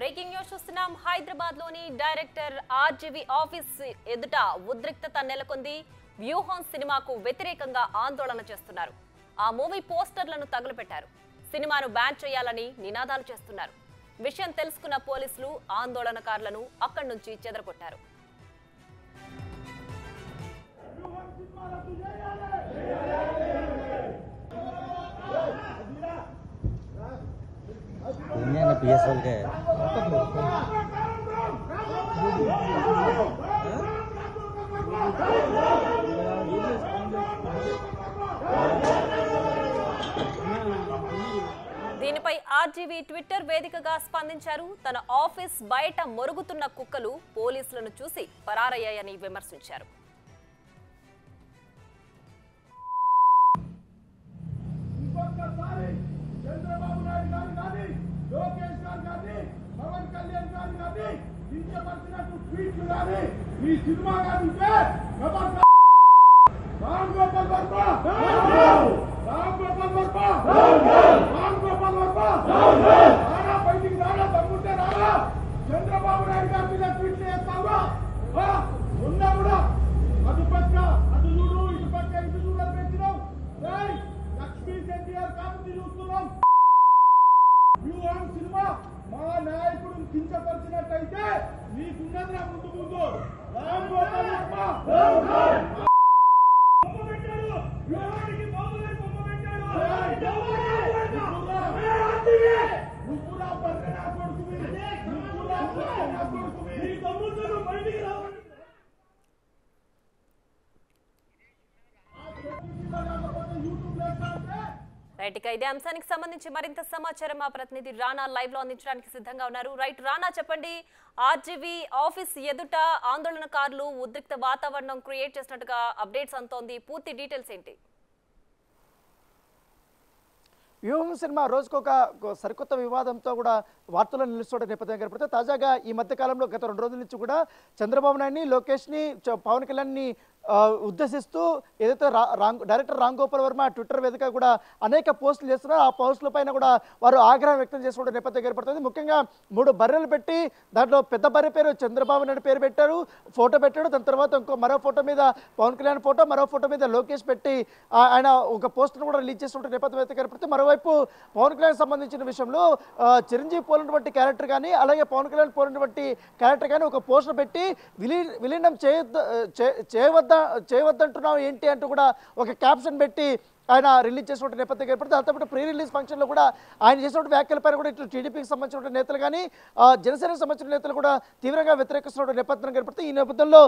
Breaking news చూస్తున్నాం. హైదరాబాద్ లోని director RGV office ఎదుట ఉద్రిక్తత నెలకొంది. వ్యూహం సినిమాకు వ్యతిరేకంగా ఆందోళన చేస్తున్నారు. ఆ మూవీ పోస్టర్లను తగులపెట్టారు. సినిమాను బ్యాన్ చేయాలని నినాదాలు చేస్తున్నారు. విషయం తెలుసుకున్న పోలీసులు ఆందోళనకారులను అక్కడి నుంచి చెదరగొట్టారు. PSL के దీనిపై ఆర్జీవి ట్విట్టర్ వేదికగా స్పందించారు. తన ఆఫీస్ బయట మొరుగుతున్న కుక్కలు పోలీసులను చూసి పరారయ్యాయని విమర్శించారు. చంద్రబాబు నాయుడు గారు కానీ లోకేష్ గారు కానీ పవన్ కళ్యాణ్ గారు కానీ కించపరిచినట్టు ట్వీట్లు కానీ ఈ సినిమా కానీ రామ్ గోపాల్ వర్మ రానా బయటికి రానా తగ్గుంటే రానా చంద్రబాబు నాయుడు గారి మీద ట్వీట్లు చేస్తావా ఉన్నా కూడా అటుపక్క అటు చూడు ఇటుపక్క ఇటు చూడని పెట్టినావు. లక్ష్మీ ఎన్టీఆర్ కాబట్టి చూస్తున్నాం. వ్యూహం సినిమా మా నాయకుడు కించపరిచినట్టయితే నీకున్నది నా ముందు ముందు రామ్ గోపాల్ వర్మ రైట్, ఇక ఇదే అంశానికి సంబంధించి మరింత సమాచారం మా ప్రతినిధి రానా లైవ్ లో అందించడానికి సిద్ధంగా ఉన్నారు. రైట్ రానా, చెప్పండి. ఆర్జీవి ఆఫీస్ ఎదుట ఆందోళనకారులు ఉద్రిక్త వాతావరణం క్రియేట్ చేసినట్టుగా అప్డేట్స్ అంతోంది. పూర్తి డీటెయిల్స్ ఏంటి? వ్యూహం సినిమా రోజుకొక సరికొత్త వివాదంతో కూడా వార్తల్లో నిలుస్తున్న నేపథ్యం కనపడితే తాజాగా ఈ మధ్య కాలంలో గత 2 రోజుల నుంచి కూడా చంద్రబాబు నాయుడిని, లోకేష్ని, పవన్ కళ్యాణ్ని ఉద్దేశిస్తూ ఏదైతే డైరెక్టర్ రామ్ గోపాల్ వర్మ ట్విట్టర్ వేదిక కూడా అనేక పోస్టులు చేస్తున్నారు. ఆ పోస్టుల పైన కూడా వారు ఆగ్రహం వ్యక్తం చేసుకుంటే నేపథ్యం ఏర్పడుతుంది. ముఖ్యంగా 3 బర్రెలు పెట్టి దాంట్లో పెద్ద బర్రె పేరు చంద్రబాబు నాయుడు పేరు పెట్టారు, ఫోటో పెట్టాడు. దాని తర్వాత మరో ఫోటో మీద పవన్ కళ్యాణ్ ఫోటో, మరో ఫోటో మీద లోకేష్ పెట్టి ఆయన ఒక పోస్టర్ కూడా రిలీజ్ చేస్తుంటే నేపథ్యం అయితే ఏర్పడుతుంది. మరోవైపు పవన్ కళ్యాణ్ సంబంధించిన విషయంలో చిరంజీవి పోలినటువంటి క్యారెక్టర్ కానీ అలాగే పవన్ కళ్యాణ్ పోలినటువంటి క్యారెక్టర్ కానీ ఒక పోస్టర్ పెట్టి విలీనం చేయవద్దంటున్నావు ఏంటి అంటూ కూడా ఒక క్యాప్షన్ పెట్టి ఆయన రిలీజ్ చేసినటువంటి నేపథ్యం ఏర్పడుతుంది. దాంతో ప్రీ రిలీజ్ ఫంక్షన్లో కూడా ఆయన చేసినటువంటి వ్యాఖ్యలపైన కూడా ఇటు టీడీపీకి సంబంధించిన నేతలు కానీ జనసేనకు సంబంధించిన నేతలు కూడా తీవ్రంగా వ్యతిరేకిస్తున్న నేపథ్యం ఏర్పడుతుంది. ఈ నేపథ్యంలో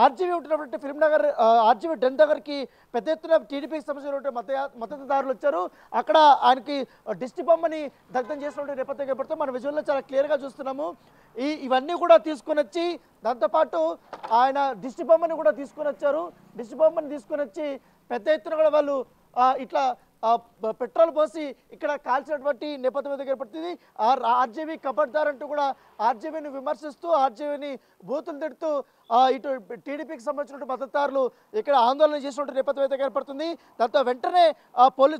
ఆర్జీవీ ఉంటున్నటువంటి ఫిల్మ్ నగర్ ఆర్జీవీ డెన్ దగ్గరికి పెద్ద ఎత్తున టీడీపీకి సంబంధించినటువంటి మద్దతుదారులు వచ్చారు. అక్కడ ఆయనకి దిష్టి బొమ్మని దగ్ధం చేసినటువంటి నేపథ్యం ఏర్పడుతుంది. మన విజువల్లో చాలా క్లియర్గా చూస్తున్నాము. ఇవన్నీ కూడా తీసుకొని వచ్చి దాంతోపాటు ఆయన దిష్టి బొమ్మని కూడా తీసుకొని వచ్చారు. దిష్టి బొమ్మని తీసుకొని వచ్చి పెద్ద ఎత్తున కూడా వాళ్ళు ఇట్లా పెట్రోల్ పోసి ఇక్కడ కాల్చినటువంటి నేపథ్యం ఏర్పడుతుంది. ఆర్జీవీ కబడ్దార్ అంటూ కూడా ఆర్జీవీని విమర్శిస్తూ ఆర్జీవీని బూతులు తిడుతూ ఇటు టీడీపీకి సంబంధించిన మద్దతుదారులు ఇక్కడ ఆందోళన చేసినటువంటి నేపథ్యం అయితే ఏర్పడుతుంది. దాంతో వెంటనే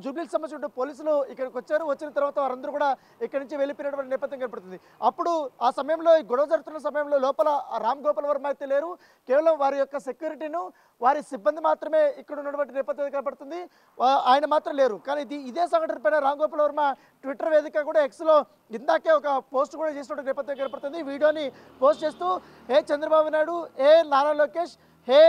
జూబ్లీకి సంబంధించిన పోలీసులు ఇక్కడికి వచ్చారు. వచ్చిన తర్వాత వారందరూ కూడా ఇక్కడి నుంచి వెళ్ళిపోయినటువంటి నేపథ్యం ఏర్పడుతుంది. అప్పుడు ఆ సమయంలో గొడవ జరుగుతున్న సమయంలో లోపల రామ్ గోపాల్ వర్మ అయితే లేరు. కేవలం వారి యొక్క సెక్యూరిటీను వారి సిబ్బంది మాత్రమే ఇక్కడ ఉన్నటువంటి నేపథ్యం కనపడుతుంది. ఆయన మాత్రం లేరు. కానీ ఇదే సంఘటన పైన రామ్ గోపాల్ వర్మ ట్విట్టర్ వేదిక కూడా ఎక్స్లో ఇందాకే ఒక పోస్ట్ కూడా చేసినటువంటి నేపథ్యం ఏర్పడుతుంది. వీడియోని పోస్ట్ చేస్తూ హే చంద్రబాబు నాయుడు, హే నారా లోకేష్, హే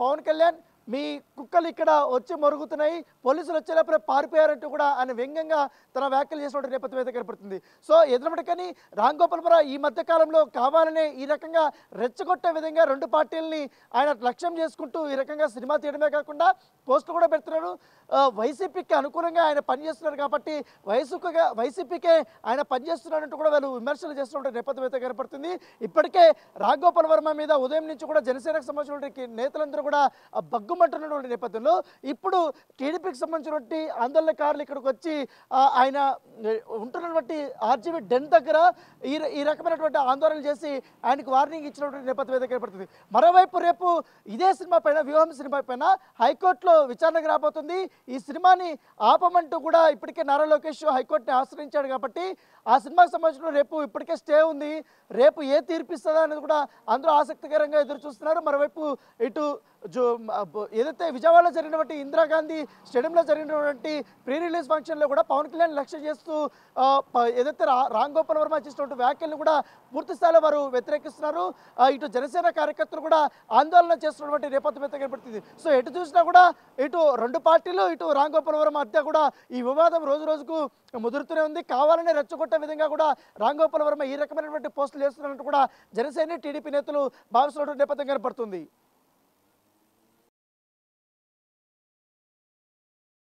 పవన్ కళ్యాణ్, మీ కుక్కలు ఇక్కడ వచ్చి మొరుగుతున్నాయి, పోలీసులు వచ్చేటప్పుడే పారిపోయారంటూ కూడా ఆయన వ్యంగ్యంగా తన వ్యాఖ్యలు చేసినటువంటి నేపథ్యం అయితే ఏర్పడుతుంది. సో ఎదురుమటికని రామ్ గోపాల్ వర్మ ఈ మధ్య కాలంలో కావాలనే ఈ రకంగా రెచ్చగొట్టే విధంగా 2 పార్టీలని ఆయన లక్ష్యం చేసుకుంటూ ఈ రకంగా సినిమా తీయడమే కాకుండా పోస్టులు కూడా పెడుతున్నారు. వైసీపీకి అనుకూలంగా ఆయన పనిచేస్తున్నారు కాబట్టి వైసీపీకే ఆయన పనిచేస్తున్నారంటూ కూడా వాళ్ళు విమర్శలు చేస్తున్న నేపథ్యం అయితే ఏర్పడుతుంది. ఇప్పటికే రామ్ గోపాల్ వర్మ మీద ఉదయం నుంచి కూడా జనసేనకు సంబంధించిన నేతలందరూ కూడా బగ్గుమంటున్నటువంటి నేపథ్యంలో ఇప్పుడు టీడీపీకి సంబంధించినటువంటి ఆందోళనకారులు ఇక్కడికి వచ్చి ఆయన ఉంటున్నటువంటి ఆర్జీవీ డెన్ దగ్గర ఈ రకమైనటువంటి ఆందోళనలు చేసి ఆయనకు వార్నింగ్ ఇచ్చినటువంటి నేపథ్యం అయితే ఏర్పడుతుంది. మరోవైపు రేపు ఇదే సినిమా పైన వ్యూహం సినిమా పైన హైకోర్టులో విచారణకు రాబోతుంది. ఈ సినిమాని ఆపమంటూ కూడా ఇప్పటికే నారా లోకేష్ హైకోర్టుని ఆశ్రయించాడు కాబట్టి ఆ సినిమాకి సంబంధించిన రేపు ఇప్పటికే స్టే ఉంది. రేపు ఏ తీర్పిస్తుందా అనేది కూడా అందరూ ఆసక్తికరంగా ఎదురు చూస్తున్నారు. మరోవైపు ఇటు ఏదైతే విజయవాడలో జరిగినటువంటి ఇందిరాగాంధీ స్టేడియంలో జరిగినటువంటి ప్రీ రిలీజ్ ఫంక్షన్లో కూడా పవన్ కళ్యాణ్ లక్ష్య చేస్తూ ఏదైతే రామ్ గోపాల్ వర్మ చేసినటువంటి వ్యాఖ్యలను కూడా పూర్తి స్థాయిలో వారు వ్యతిరేకిస్తున్నారు. ఇటు జనసేన కార్యకర్తలు కూడా ఆందోళన చేస్తున్నటువంటి నేపథ్యం అయితే కనబడుతుంది. సో ఎటు చూసినా కూడా ఇటు రెండు పార్టీలు ఇటు రామ్ గోపాల్ వర్మ మధ్య కూడా ఈ వివాదం రోజు రోజుకు ముదురుతూనే ఉంది. కావాలనే రెచ్చగొట్టే విధంగా కూడా రామ్ గోపాల్ వర్మ ఈ రకమైనటువంటి పోస్టులు వేస్తున్నట్టు కూడా జనసేన టీడీపీ నేతలు భావిస్తున్నటువంటి నేపథ్యం కనపడుతుంది.